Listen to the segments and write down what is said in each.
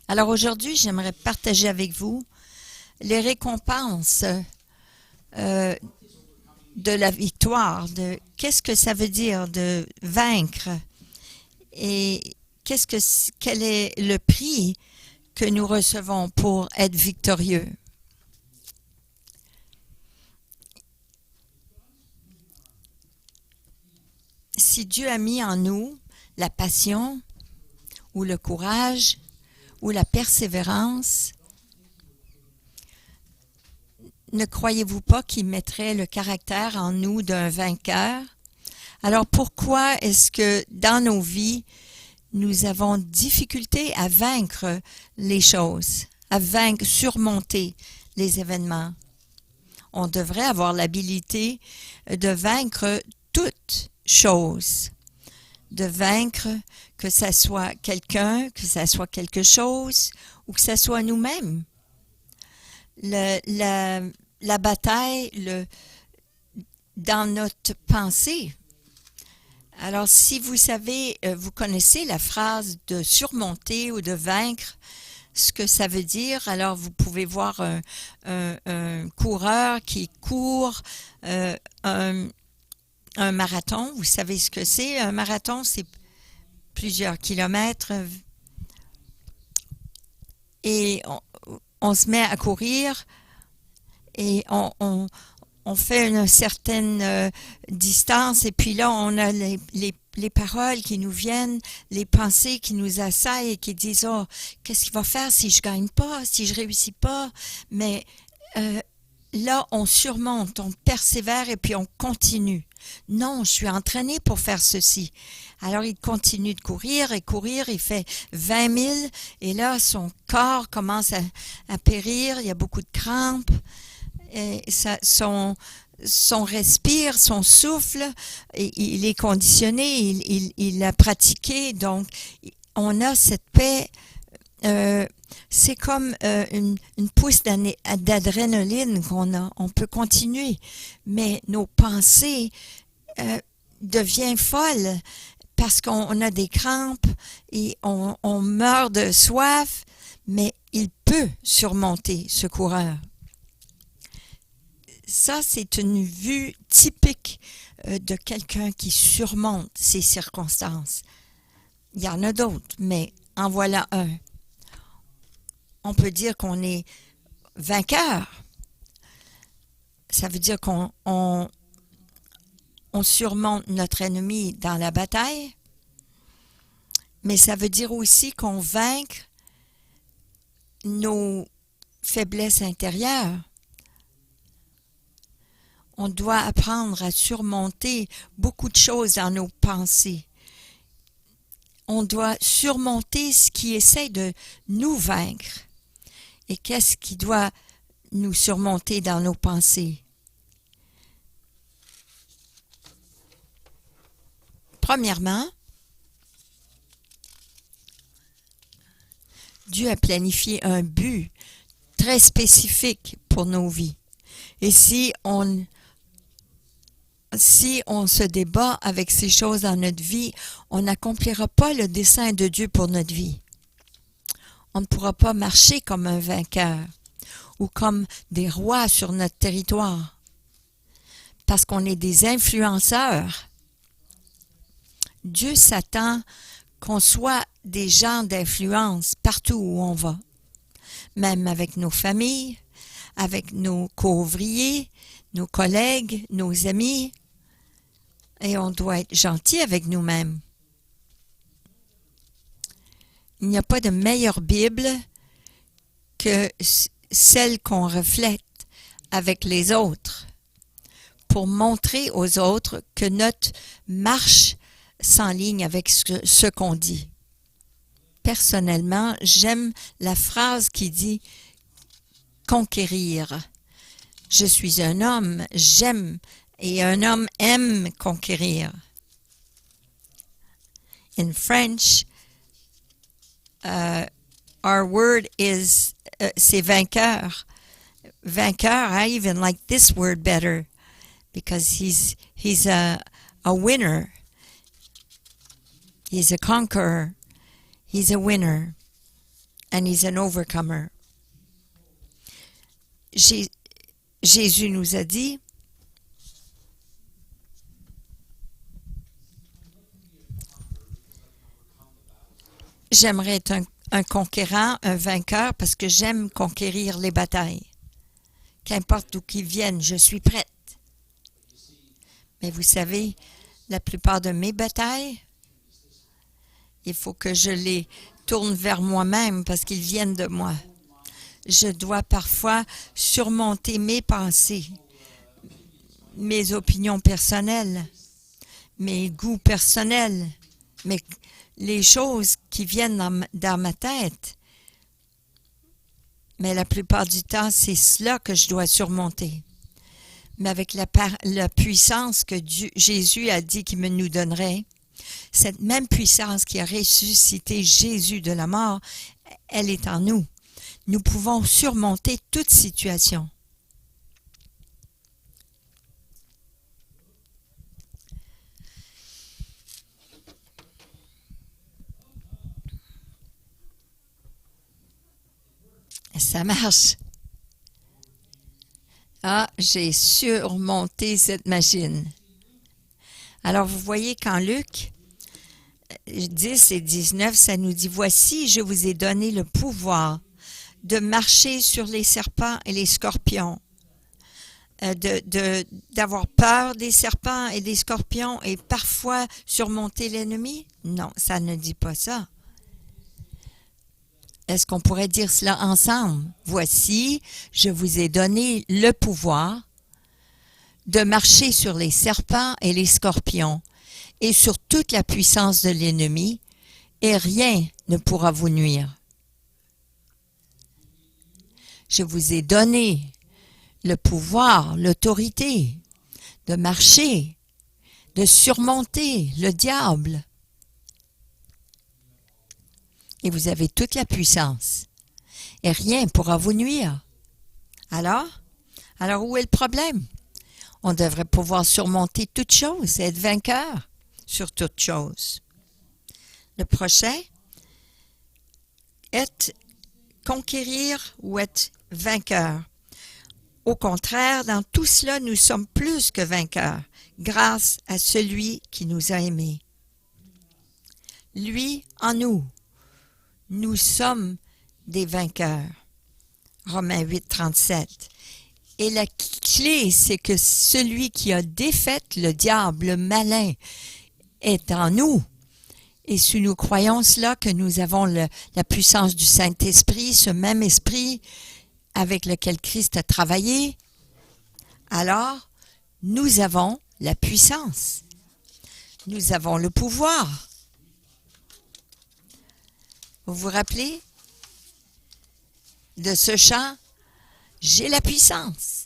Alors aujourd'hui, j'aimerais partager avec vous les récompenses euh, de la victoire, de qu'est-ce que ça veut dire de vaincre et quel est le prix que nous recevons pour être victorieux. Si Dieu a mis en nous la passion ou le courage ou la persévérance, ne croyez-vous pas qu'il mettrait le caractère en nous d'un vainqueur? Alors pourquoi est-ce que dans nos vies, nous avons difficulté à vaincre les choses, à vaincre, surmonter les événements? On devrait avoir l'habilité de vaincre toute chose, de vaincre que ça soit quelqu'un, que ça soit quelque chose ou que ça soit nous-mêmes. La bataille dans notre pensée. Alors, si vous savez, vous connaissez la phrase de surmonter ou de vaincre, ce que ça veut dire, alors vous pouvez voir un coureur qui court un marathon. Vous savez ce que c'est? Un marathon, c'est plusieurs kilomètres. Et on se met à courir et on fait une certaine distance et puis là, on a les paroles qui nous viennent, les pensées qui nous assaillent et qui disent « Oh, qu'est-ce qu'il va faire si je gagne pas, si je réussis pas? » Mais là, on surmonte, on persévère et puis on continue. Non, je suis entraîné pour faire ceci. Alors, il continue de courir, il fait 20 000 et là, son corps commence à périr, il y a beaucoup de crampes. Et son respire, son souffle, il est conditionné, il a pratiqué, donc on a cette paix. C'est comme une pousse d'adrénaline qu'on a. On peut continuer, mais nos pensées deviennent folles parce qu'on a des crampes et on meurt de soif, mais il peut surmonter ce coureur. Ça, c'est une vue typique de quelqu'un qui surmonte ces circonstances. Il y en a d'autres, mais en voilà un. On peut dire qu'on est vainqueur. Ça veut dire qu'on surmonte notre ennemi dans la bataille, mais ça veut dire aussi qu'on vaincre nos faiblesses intérieures. On doit apprendre à surmonter beaucoup de choses dans nos pensées. On doit surmonter ce qui essaie de nous vaincre. Et qu'est-ce qui doit nous surmonter dans nos pensées? Premièrement, Dieu a planifié un but très spécifique pour nos vies. Et si on se débat avec ces choses dans notre vie, on n'accomplira pas le dessein de Dieu pour notre vie. On ne pourra pas marcher comme un vainqueur ou comme des rois sur notre territoire parce qu'on est des influenceurs. Dieu s'attend qu'on soit des gens d'influence partout où on va, même avec nos familles, avec nos co-ouvriers, nos collègues, nos amis, et on doit être gentil avec nous-mêmes. Il n'y a pas de meilleure Bible que celle qu'on reflète avec les autres pour montrer aux autres que notre marche s'enligne avec ce qu'on dit. Personnellement, j'aime la phrase qui dit « conquérir ». Je suis un homme, j'aime, et un homme aime conquérir. In French, our word is, c'est vainqueur. Vainqueur, I even like this word better because he's a winner. He's a conqueror. He's a winner. and he's an overcomer. Jésus nous a dit, j'aimerais être un conquérant, un vainqueur, parce que j'aime conquérir les batailles. Qu'importe d'où qu'ils viennent, je suis prête. Mais vous savez, la plupart de mes batailles, il faut que je les tourne vers moi-même parce qu'ils viennent de moi. Je dois parfois surmonter mes pensées, mes opinions personnelles, mes goûts personnels, les choses qui viennent dans ma tête. Mais la plupart du temps, c'est cela que je dois surmonter. Mais avec la puissance que Jésus a dit qu'il nous donnerait, cette même puissance qui a ressuscité Jésus de la mort, elle est en nous. Nous pouvons surmonter toute situation. Ça marche. Ah, j'ai surmonté cette machine. Alors, vous voyez qu'en Luc 10 et 19, ça nous dit, « Voici, je vous ai donné le pouvoir de marcher sur les serpents et les scorpions, d'avoir peur des serpents et des scorpions et parfois surmonter l'ennemi. » Non, ça ne dit pas ça. Est-ce qu'on pourrait dire cela ensemble? « Voici, je vous ai donné le pouvoir de marcher sur les serpents et les scorpions et sur toute la puissance de l'ennemi, et rien ne pourra vous nuire. Je vous ai donné le pouvoir, l'autorité de marcher, de surmonter le diable. Et vous avez toute la puissance. Et rien ne pourra vous nuire. Alors où est le problème? On devrait pouvoir surmonter toute chose, être vainqueur sur toute chose. Le prochain, être conquérir ou être vainqueur. Au contraire, dans tout cela, nous sommes plus que vainqueurs, grâce à celui qui nous a aimés. Lui, en nous, nous sommes des vainqueurs. Romains 8, 37. Et la clé, c'est que celui qui a défait le diable, le malin, est en nous. Et si nous croyons cela, que nous avons la puissance du Saint-Esprit, ce même esprit avec lequel Christ a travaillé, alors nous avons la puissance. Nous avons le pouvoir. Vous vous rappelez de ce chant? J'ai la puissance.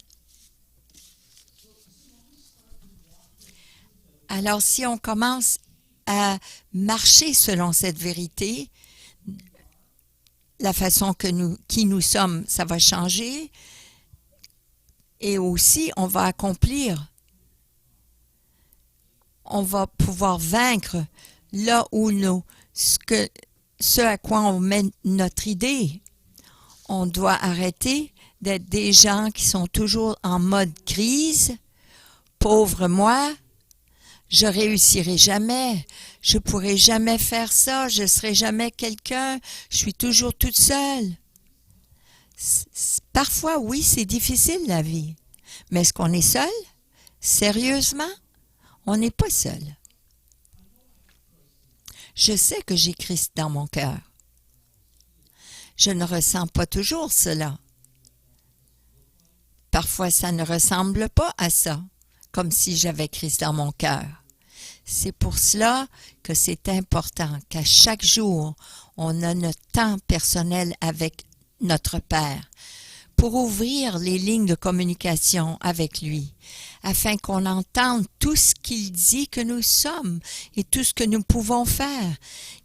Alors, si on commence à marcher selon cette vérité, la façon qui nous sommes, ça va changer. Et aussi, on va accomplir. On va pouvoir vaincre là où ce à quoi on met notre idée. On doit arrêter d'être des gens qui sont toujours en mode crise. Pauvre moi, je réussirai jamais, je pourrai jamais faire ça, je serai jamais quelqu'un, je suis toujours toute seule. Parfois, oui, c'est difficile la vie. Mais est-ce qu'on est seul? Sérieusement? On n'est pas seul. Je sais que j'ai Christ dans mon cœur. Je ne ressens pas toujours cela. Parfois, ça ne ressemble pas à ça, comme si j'avais Christ dans mon cœur. C'est pour cela que c'est important qu'à chaque jour, on a notre temps personnel avec notre Père pour ouvrir les lignes de communication avec lui, afin qu'on entende tout ce qu'il dit que nous sommes et tout ce que nous pouvons faire,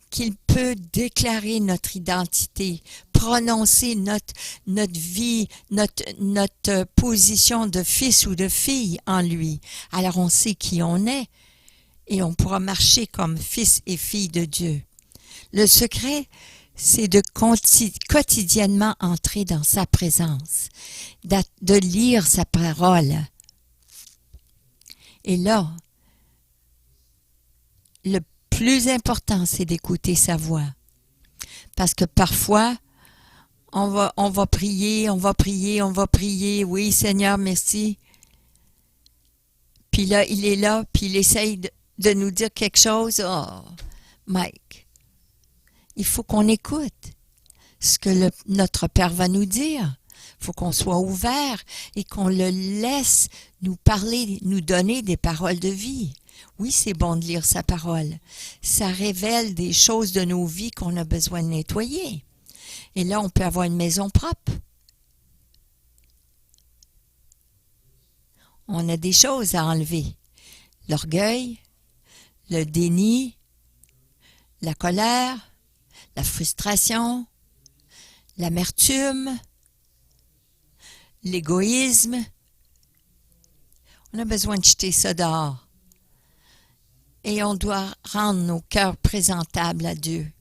qu'il peut déclarer notre identité, prononcer notre vie, notre position de fils ou de fille en lui. Alors on sait qui on est et on pourra marcher comme fils et fille de Dieu. Le secret, c'est de quotidiennement entrer dans sa présence, de lire sa parole. Et là, le plus important, c'est d'écouter sa voix. Parce que parfois, on va prier, oui Seigneur, merci. Puis là, il est là, puis il essaye de nous dire quelque chose. Oh, Mike, il faut qu'on écoute ce que notre Père va nous dire. Il faut qu'on soit ouvert et qu'on le laisse nous parler, nous donner des paroles de vie. Oui, c'est bon de lire sa parole. Ça révèle des choses de nos vies qu'on a besoin de nettoyer. Et là, on peut avoir une maison propre. On a des choses à enlever. L'orgueil, le déni, la colère, la frustration, l'amertume, l'égoïsme. On a besoin de jeter ça dehors. Et on doit rendre nos cœurs présentables à Dieu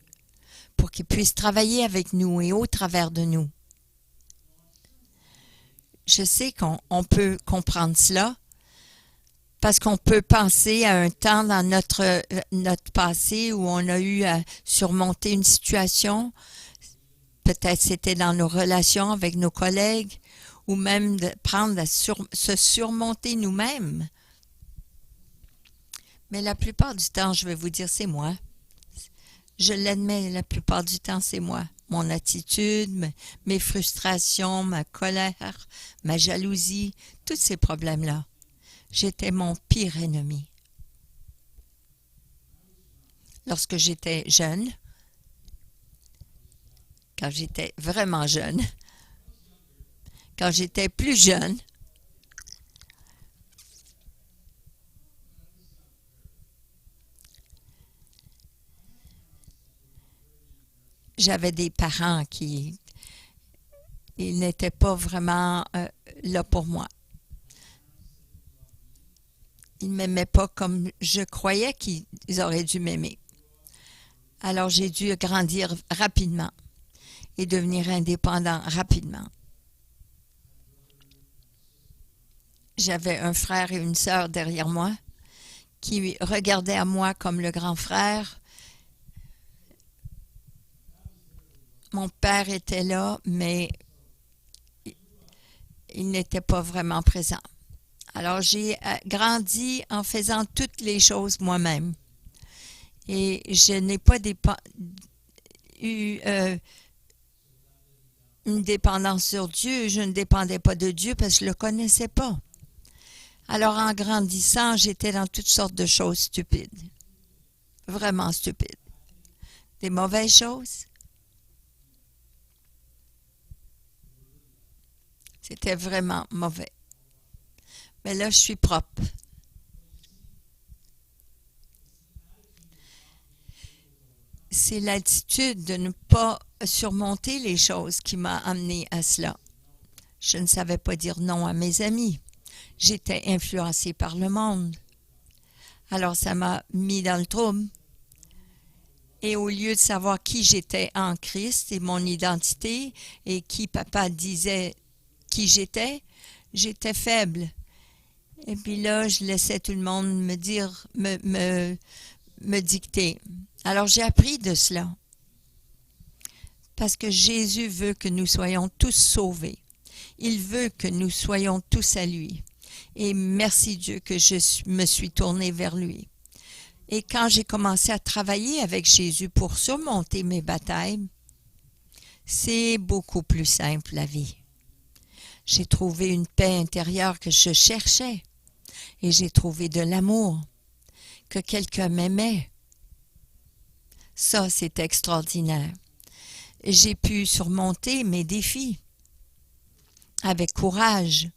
pour qu'il puisse travailler avec nous et au travers de nous. Je sais qu'on peut comprendre cela parce qu'on peut penser à un temps dans notre passé où on a eu à surmonter une situation. Peut-être c'était dans nos relations avec nos collègues ou même d'apprendre à se surmonter nous-mêmes. Mais la plupart du temps, je vais vous dire, c'est moi. Je l'admets, la plupart du temps, c'est moi. Mon attitude, mes frustrations, ma colère, ma jalousie, tous ces problèmes-là. J'étais mon pire ennemi. Lorsque j'étais jeune, quand j'étais vraiment jeune, quand j'étais plus jeune, j'avais des parents qui ils n'étaient pas vraiment là pour moi. Ils ne m'aimaient pas comme je croyais qu'ils auraient dû m'aimer. Alors j'ai dû grandir rapidement et devenir indépendant rapidement. J'avais un frère et une sœur derrière moi qui regardaient à moi comme le grand frère. Mon père était là, mais il n'était pas vraiment présent. Alors, j'ai grandi en faisant toutes les choses moi-même. Et je n'ai pas eu une dépendance sur Dieu. Je ne dépendais pas de Dieu parce que je ne le connaissais pas. Alors, en grandissant, j'étais dans toutes sortes de choses stupides. Vraiment stupides. Des mauvaises choses. C'était vraiment mauvais. Mais là, je suis propre. C'est l'attitude de ne pas surmonter les choses qui m'a amené à cela. Je ne savais pas dire non à mes amis. J'étais influencée par le monde. Alors, ça m'a mis dans le trouble. Et au lieu de savoir qui j'étais en Christ et mon identité et qui papa disait qui j'étais faible. Et puis là, je laissais tout le monde me dire, me dicter. Alors, j'ai appris de cela. Parce que Jésus veut que nous soyons tous sauvés. Il veut que nous soyons tous à lui. Et merci Dieu que je me suis tournée vers lui. Et quand j'ai commencé à travailler avec Jésus pour surmonter mes batailles, c'est beaucoup plus simple la vie. J'ai trouvé une paix intérieure que je cherchais. Et j'ai trouvé de l'amour, que quelqu'un m'aimait. Ça, c'est extraordinaire. J'ai pu surmonter mes défis avec courage.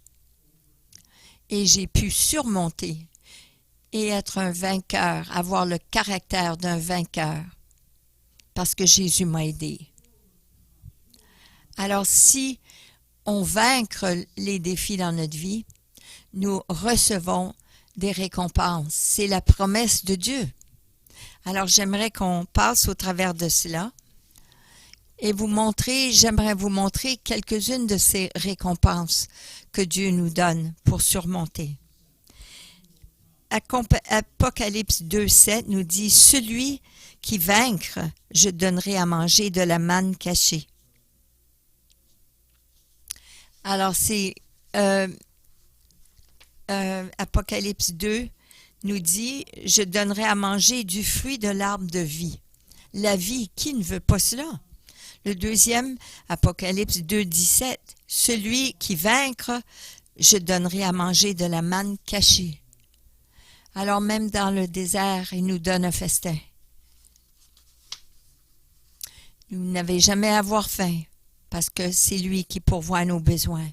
Et j'ai pu surmonter et être un vainqueur, avoir le caractère d'un vainqueur, parce que Jésus m'a aidé. Alors, si on vaincre les défis dans notre vie, nous recevons des récompenses. C'est la promesse de Dieu. Alors, j'aimerais qu'on passe au travers de cela, et j'aimerais vous montrer quelques-unes de ces récompenses que Dieu nous donne pour surmonter. Apocalypse 2:7 nous dit « Celui qui vaincre, je donnerai à manger de la manne cachée. » Alors, c'est Apocalypse 2 nous dit « Je donnerai à manger du fruit de l'arbre de vie. » La vie, qui ne veut pas cela? Le deuxième, Apocalypse 2:17, « Celui qui vaincre, je donnerai à manger de la manne cachée. » Alors même dans le désert, il nous donne un festin. Vous n'avez jamais à avoir faim, parce que c'est lui qui pourvoit nos besoins.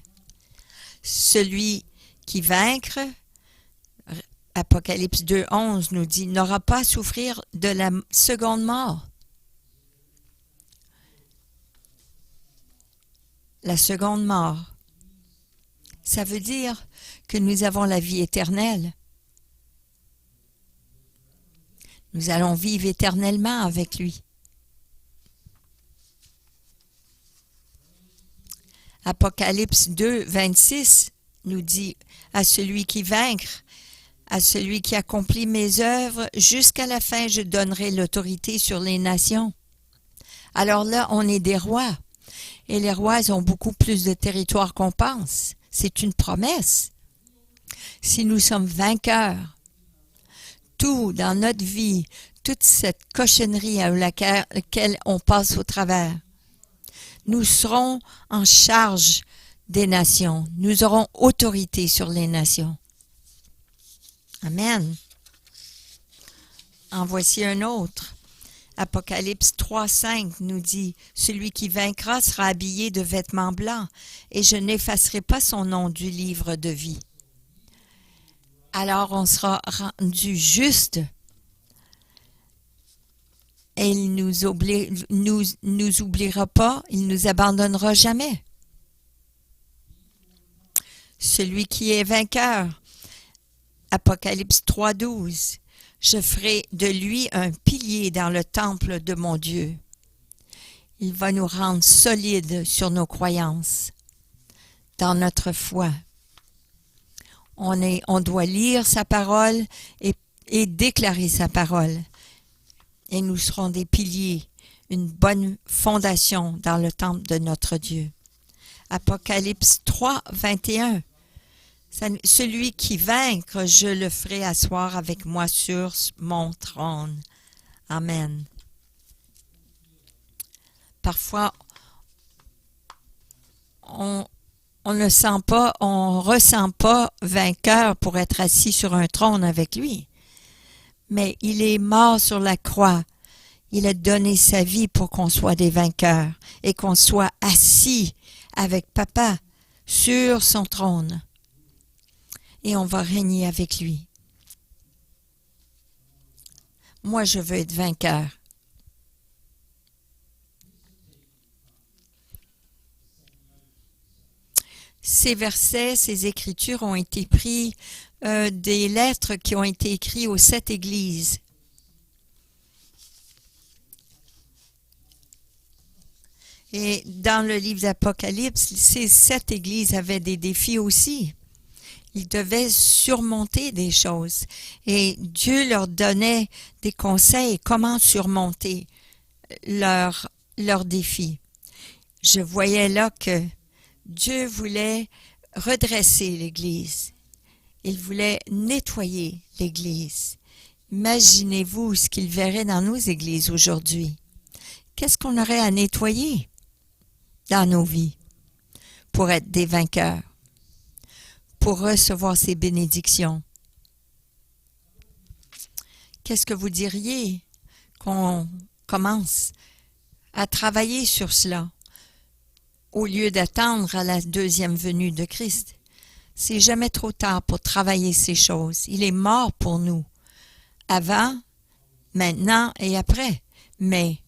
Celui qui vaincre, Apocalypse 2:11 nous dit, n'aura pas à souffrir de la seconde mort. La seconde mort, ça veut dire que nous avons la vie éternelle. Nous allons vivre éternellement avec lui. Apocalypse 2:26 nous dit « À celui qui vaincre, à celui qui accomplit mes œuvres, jusqu'à la fin, je donnerai l'autorité sur les nations. » Alors là, on est des rois. Et les rois, ils ont beaucoup plus de territoire qu'on pense. C'est une promesse. Si nous sommes vainqueurs, tout dans notre vie, toute cette cochonnerie à laquelle on passe au travers, nous serons en charge des nations. Nous aurons autorité sur les nations. Amen. En voici un autre. Apocalypse 3:5 nous dit « Celui qui vaincra sera habillé de vêtements blancs, et je n'effacerai pas son nom du livre de vie. » Alors on sera rendu juste et il nous oubliera pas, il nous abandonnera jamais. Celui qui est vainqueur, Apocalypse 3:12, je ferai de lui un pilier dans le temple de mon Dieu. Il va nous rendre solides sur nos croyances, dans notre foi. On doit lire sa parole et déclarer sa parole. Et nous serons des piliers, une bonne fondation dans le temple de notre Dieu. Apocalypse 3:21. Celui qui vaincre, je le ferai asseoir avec moi sur mon trône. Amen. Parfois, on ne sent pas, on ressent pas vainqueur pour être assis sur un trône avec lui. Mais il est mort sur la croix. Il a donné sa vie pour qu'on soit des vainqueurs et qu'on soit assis avec Papa sur son trône. Et on va régner avec lui. Moi, je veux être vainqueur. Ces versets, ces écritures ont été pris des lettres qui ont été écrites aux 7 églises. Et dans le livre d'Apocalypse, ces 7 églises avaient des défis aussi. Ils devaient surmonter des choses. Et Dieu leur donnait des conseils comment surmonter leurs défis. Je voyais là que Dieu voulait redresser l'Église. Il voulait nettoyer l'Église. Imaginez-vous ce qu'il verrait dans nos églises aujourd'hui. Qu'est-ce qu'on aurait à nettoyer dans nos vies pour être des vainqueurs, pour recevoir ces bénédictions? Qu'est-ce que vous diriez qu'on commence à travailler sur cela au lieu d'attendre à la deuxième venue de Christ? C'est jamais trop tard pour travailler ces choses. Il est mort pour nous, avant, maintenant et après. Mais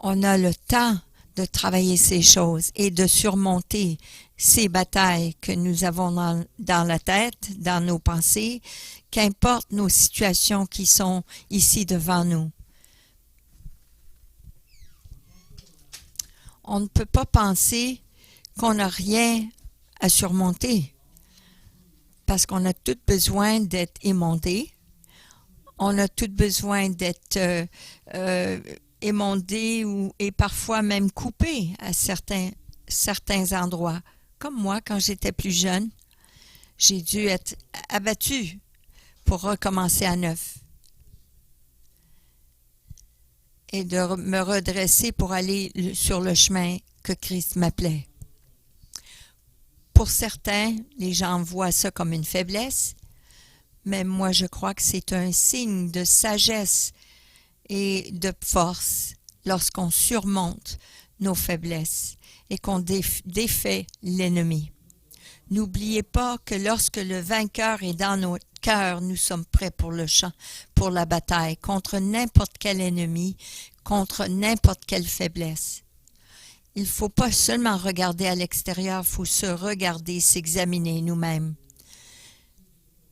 on a le temps de travailler ces choses et de surmonter ces batailles que nous avons dans la tête, dans nos pensées, qu'importe nos situations qui sont ici devant nous. On ne peut pas penser qu'on n'a rien à surmonter parce qu'on a tout besoin d'être émondé. On a tout besoin d'être émondé et parfois même coupé à certains endroits. Comme moi, quand j'étais plus jeune, j'ai dû être abattue pour recommencer à neuf et de me redresser pour aller sur le chemin que Christ m'appelait. Pour certains, les gens voient ça comme une faiblesse, mais moi je crois que c'est un signe de sagesse et de force lorsqu'on surmonte nos faiblesses et qu'on défait l'ennemi. N'oubliez pas que lorsque le vainqueur est dans notre cœur, nous sommes prêts pour le champ, pour la bataille, contre n'importe quel ennemi, contre n'importe quelle faiblesse. Il ne faut pas seulement regarder à l'extérieur, il faut se regarder, s'examiner nous-mêmes.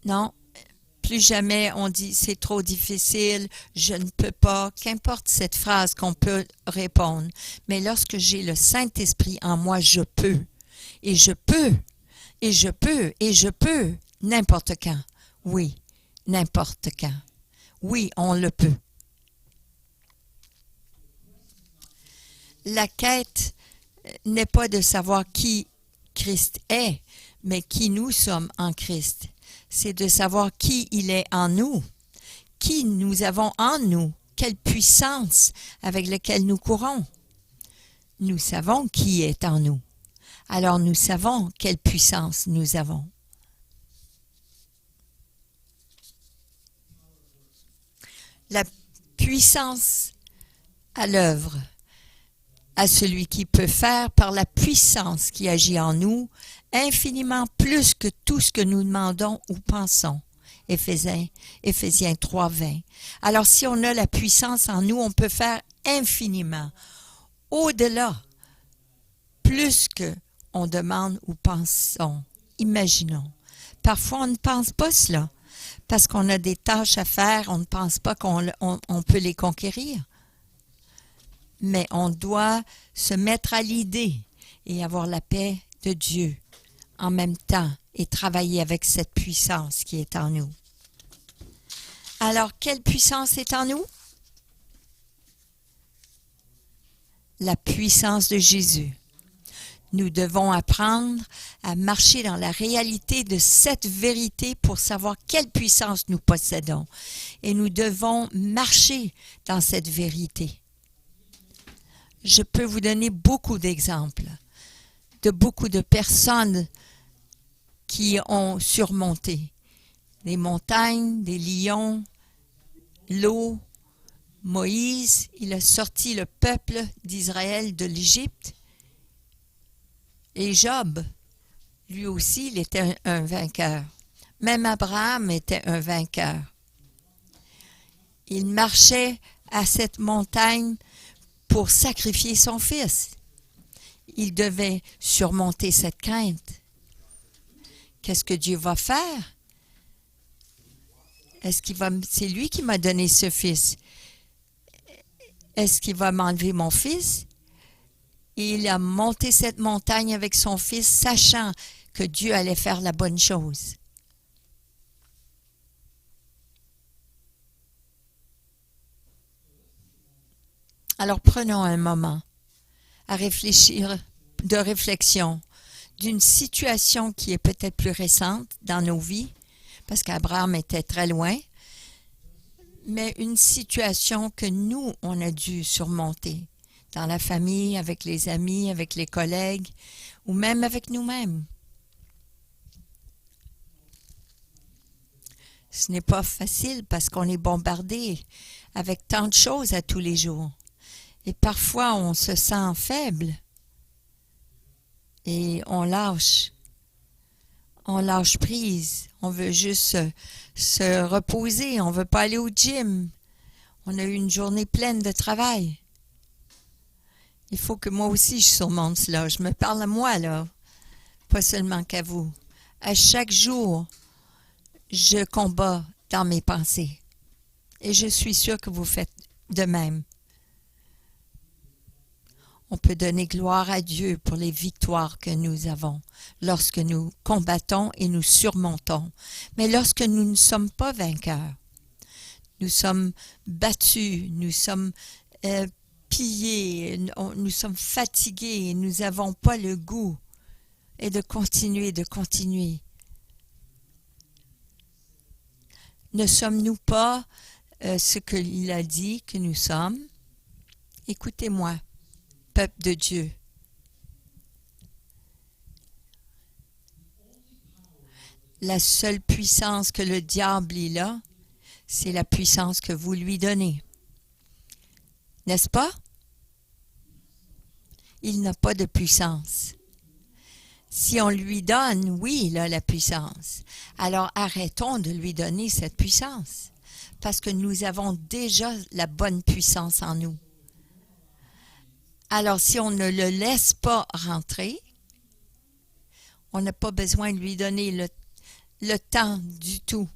Non, plus jamais on dit c'est trop difficile, je ne peux pas, qu'importe cette phrase qu'on peut répondre. Mais lorsque j'ai le Saint-Esprit en moi, je peux, et je peux, et je peux, et je peux, n'importe quand. Oui, n'importe quand. Oui, on le peut. La quête n'est pas de savoir qui Christ est, mais qui nous sommes en Christ. C'est de savoir qui il est en nous, qui nous avons en nous, quelle puissance avec laquelle nous courons. Nous savons qui est en nous. Alors nous savons quelle puissance nous avons. La puissance à l'œuvre, à celui qui peut faire par la puissance qui agit en nous, infiniment plus que tout ce que nous demandons ou pensons. Éphésiens 3:20. Alors si on a la puissance en nous, on peut faire infiniment, au-delà, plus que on demande ou pensons, imaginons. Parfois, on ne pense pas cela, parce qu'on a des tâches à faire, on ne pense pas qu'on peut les conquérir. Mais on doit se mettre à l'idée et avoir la paix de Dieu en même temps et travailler avec cette puissance qui est en nous. Alors, quelle puissance est en nous? La puissance de Jésus. Nous devons apprendre à marcher dans la réalité de cette vérité pour savoir quelle puissance nous possédons. Et nous devons marcher dans cette vérité. Je peux vous donner beaucoup d'exemples de beaucoup de personnes qui ont surmonté des montagnes, des lions, l'eau. Moïse, il a sorti le peuple d'Israël de l'Égypte. Et Job, lui aussi, il était un vainqueur. Même Abraham était un vainqueur. Il marchait à cette montagne pour sacrifier son fils. Il devait surmonter cette crainte. Qu'est-ce que Dieu va faire? C'est lui qui m'a donné ce fils. Est-ce qu'il va m'enlever mon fils? Et il a monté cette montagne avec son fils, sachant que Dieu allait faire la bonne chose. Alors prenons un moment à réfléchir, de réflexion, d'une situation qui est peut-être plus récente dans nos vies, parce qu'Abraham était très loin, mais une situation que nous, on a dû surmonter, dans la famille, avec les amis, avec les collègues, ou même avec nous-mêmes. Ce n'est pas facile parce qu'on est bombardé avec tant de choses à tous les jours. Et parfois, on se sent faible et on lâche prise. On veut juste se reposer, on ne veut pas aller au gym. On a eu une journée pleine de travail. Il faut que moi aussi je surmonte cela. Je me parle à moi, là, pas seulement qu'à vous. À chaque jour, je combats dans mes pensées. Et je suis sûre que vous faites de même. On peut donner gloire à Dieu pour les victoires que nous avons lorsque nous combattons et nous surmontons. Mais lorsque nous ne sommes pas vainqueurs, nous sommes battus, nous sommes pillés, nous sommes fatigués, nous n'avons pas le goût et de continuer. Ne sommes-nous pas ce qu'il a dit que nous sommes? Écoutez-moi, peuple de Dieu. La seule puissance que le diable a, c'est la puissance que vous lui donnez. N'est-ce pas? Il n'a pas de puissance. Si on lui donne, oui, il a la puissance. Alors arrêtons de lui donner cette puissance, parce que nous avons déjà la bonne puissance en nous. Alors si on ne le laisse pas rentrer, on n'a pas besoin de lui donner le temps du tout.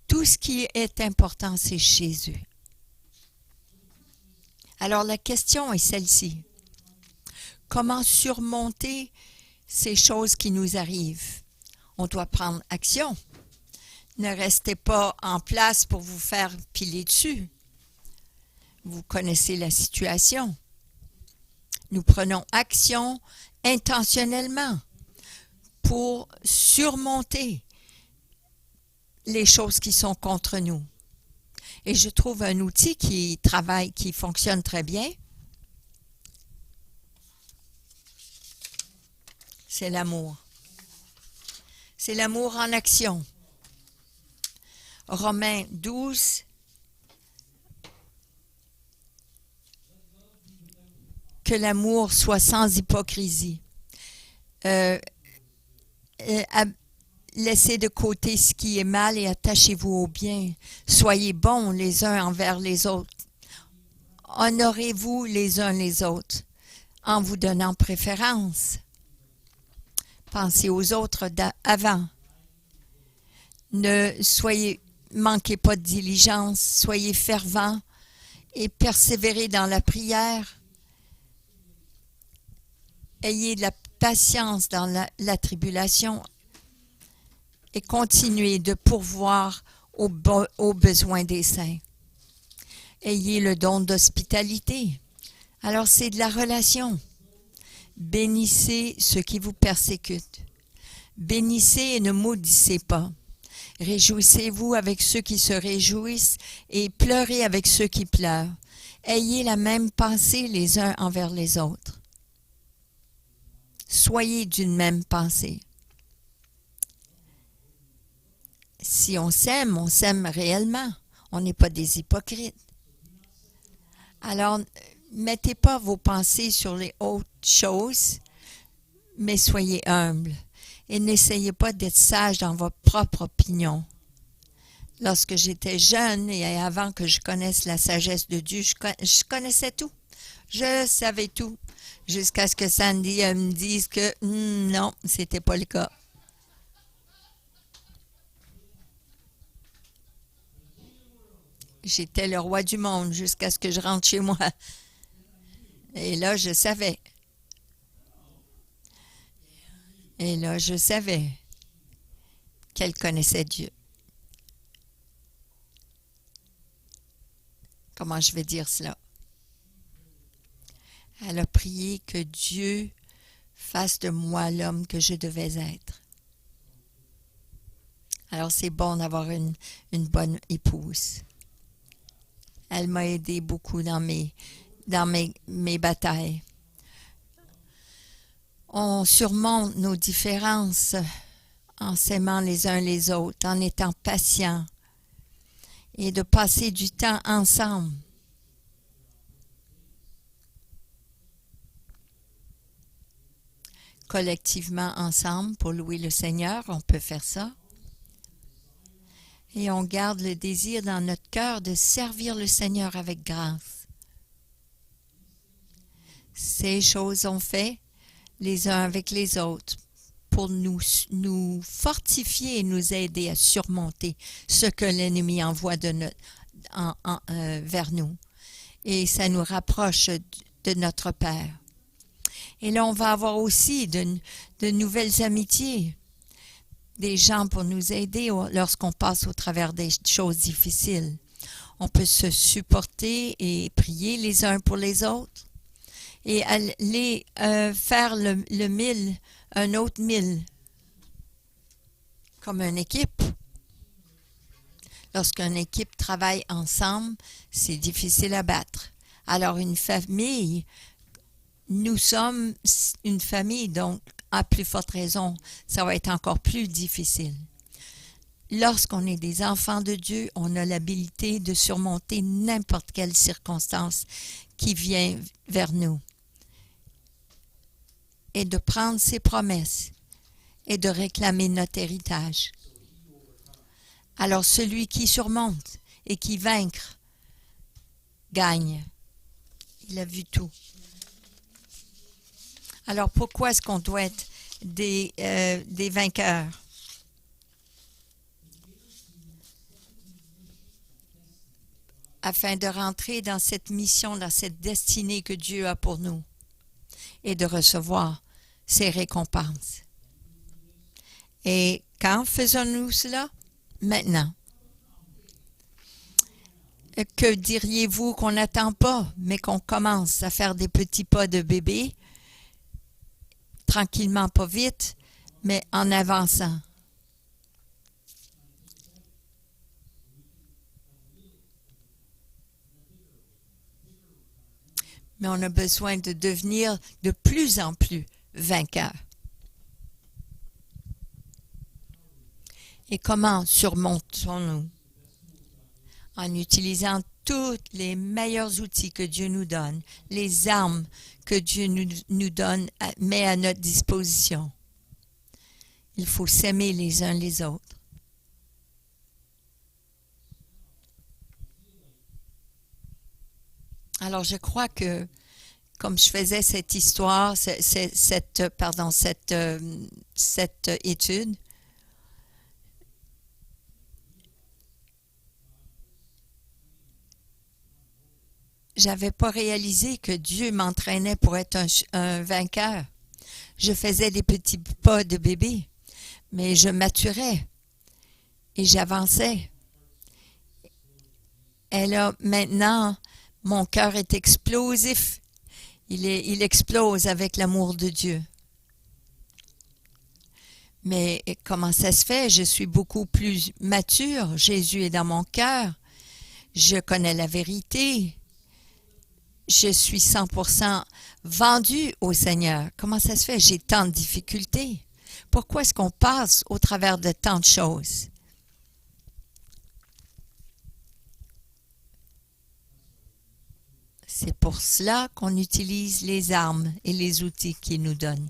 Tout ce qui est important, c'est Jésus. Alors la question est celle-ci. Comment surmonter ces choses qui nous arrivent? On doit prendre action. Ne restez pas en place pour vous faire piler dessus. Vous connaissez la situation. Nous prenons action intentionnellement pour surmonter les choses qui sont contre nous. Et je trouve un outil qui fonctionne très bien. C'est l'amour. C'est l'amour en action. Romains 12. Que l'amour soit sans hypocrisie. Laissez de côté ce qui est mal et attachez-vous au bien. Soyez bons les uns envers les autres. Honorez-vous les uns les autres en vous donnant préférence. Pensez aux autres avant. Manquez pas de diligence, soyez fervents et persévérez dans la prière. Ayez de la patience dans la tribulation et continuez de pourvoir aux besoins des saints. Ayez le don d'hospitalité. Alors c'est de la relation. Bénissez ceux qui vous persécutent. Bénissez et ne maudissez pas. Réjouissez-vous avec ceux qui se réjouissent et pleurez avec ceux qui pleurent. Ayez la même pensée les uns envers les autres. Soyez d'une même pensée. Si on s'aime réellement. On n'est pas des hypocrites. Alors, mettez pas vos pensées sur les hautes choses, mais soyez humbles. Et n'essayez pas d'être sage dans votre propre opinion. Lorsque j'étais jeune et avant que je connaisse la sagesse de Dieu, je connaissais tout. Je savais tout. Jusqu'à ce que Sandy me dise que non, c'était pas le cas. J'étais le roi du monde jusqu'à ce que je rentre chez moi. Et là, je savais. Et là, je savais qu'elle connaissait Dieu. Comment je vais dire cela? Elle a prié que Dieu fasse de moi l'homme que je devais être. Alors, c'est bon d'avoir une bonne épouse. Elle m'a aidé beaucoup dans mes batailles. On surmonte nos différences en s'aimant les uns les autres, en étant patients et de passer du temps ensemble. Collectivement ensemble pour louer le Seigneur, on peut faire ça. Et on garde le désir dans notre cœur de servir le Seigneur avec grâce. Ces choses on fait les uns avec les autres pour nous fortifier et nous aider à surmonter ce que l'ennemi envoie vers nous. Et ça nous rapproche de notre Père. Et là, on va avoir aussi de nouvelles amitiés, des gens pour nous aider lorsqu'on passe au travers des choses difficiles. On peut se supporter et prier les uns pour les autres et aller faire le 1000, un autre 1000, comme une équipe. Lorsqu'une équipe travaille ensemble, c'est difficile à battre. Alors, une famille, nous sommes une famille, donc, à plus forte raison, ça va être encore plus difficile. Lorsqu'on est des enfants de Dieu, on a l'habilité de surmonter n'importe quelle circonstance qui vient vers nous et de prendre ses promesses et de réclamer notre héritage. Alors, celui qui surmonte et qui vaincre gagne. Il a vu tout. Alors, pourquoi est-ce qu'on doit être des vainqueurs? Afin de rentrer dans cette mission, dans cette destinée que Dieu a pour nous et de recevoir ses récompenses. Et quand faisons-nous cela? Maintenant. Que diriez-vous qu'on n'attend pas, mais qu'on commence à faire des petits pas de bébé, tranquillement, pas vite, mais en avançant? Mais on a besoin de devenir de plus en plus vainqueurs. Et comment surmontons-nous? En utilisant tous les meilleurs outils que Dieu nous donne, les armes que Dieu nous donne, met à notre disposition. Il faut s'aimer les uns les autres. Alors, je crois que, comme je faisais cette histoire, cette étude, j'avais pas réalisé que Dieu m'entraînait pour être un vainqueur. Je faisais des petits pas de bébé, mais je maturais et j'avançais. Et là, maintenant, mon cœur est explosif. Il explose avec l'amour de Dieu. Mais comment ça se fait? Je suis beaucoup plus mature. Jésus est dans mon cœur. Je connais la vérité. Je suis 100% vendue au Seigneur. Comment ça se fait? J'ai tant de difficultés. Pourquoi est-ce qu'on passe au travers de tant de choses? C'est pour cela qu'on utilise les armes et les outils qu'il nous donne.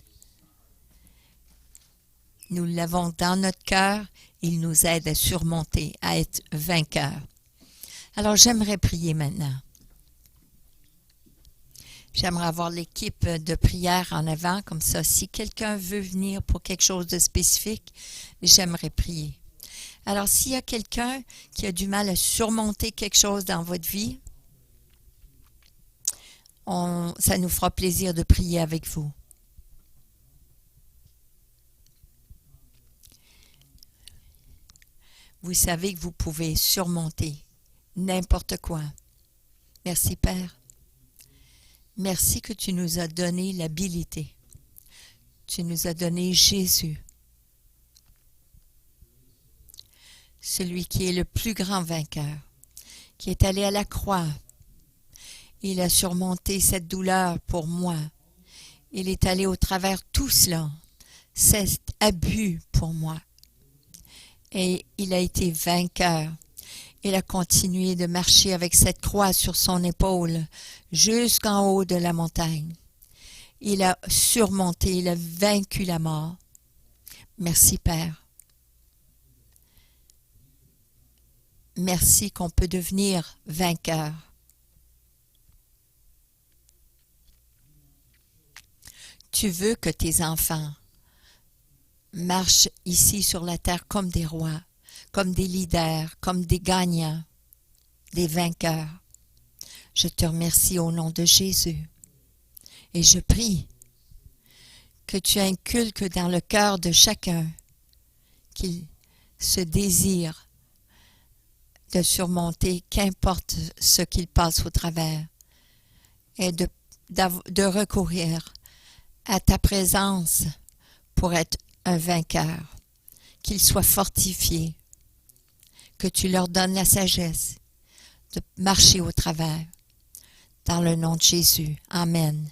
Nous l'avons dans notre cœur. Il nous aide à surmonter, à être vainqueurs. Alors, j'aimerais prier maintenant. J'aimerais avoir l'équipe de prière en avant, comme ça. Si quelqu'un veut venir pour quelque chose de spécifique, j'aimerais prier. Alors, s'il y a quelqu'un qui a du mal à surmonter quelque chose dans votre vie, ça nous fera plaisir de prier avec vous. Vous savez que vous pouvez surmonter n'importe quoi. Merci, Père. Merci que tu nous as donné l'habilité. Tu nous as donné Jésus, celui qui est le plus grand vainqueur, qui est allé à la croix. Il a surmonté cette douleur pour moi. Il est allé au travers tout cela, cet abus pour moi. Et il a été vainqueur. Il a continué de marcher avec cette croix sur son épaule jusqu'en haut de la montagne. Il a surmonté, il a vaincu la mort. Merci, Père. Merci qu'on peut devenir vainqueur. Tu veux que tes enfants marchent ici sur la terre comme des rois, comme des leaders, comme des gagnants, des vainqueurs. Je te remercie au nom de Jésus. Et je prie que tu inculques dans le cœur de chacun qu'il se désire de surmonter, qu'importe ce qu'il passe au travers, et de recourir à ta présence pour être un vainqueur, qu'ils soient fortifiés, que tu leur donnes la sagesse de marcher au travers. Dans le nom de Jésus. Amen.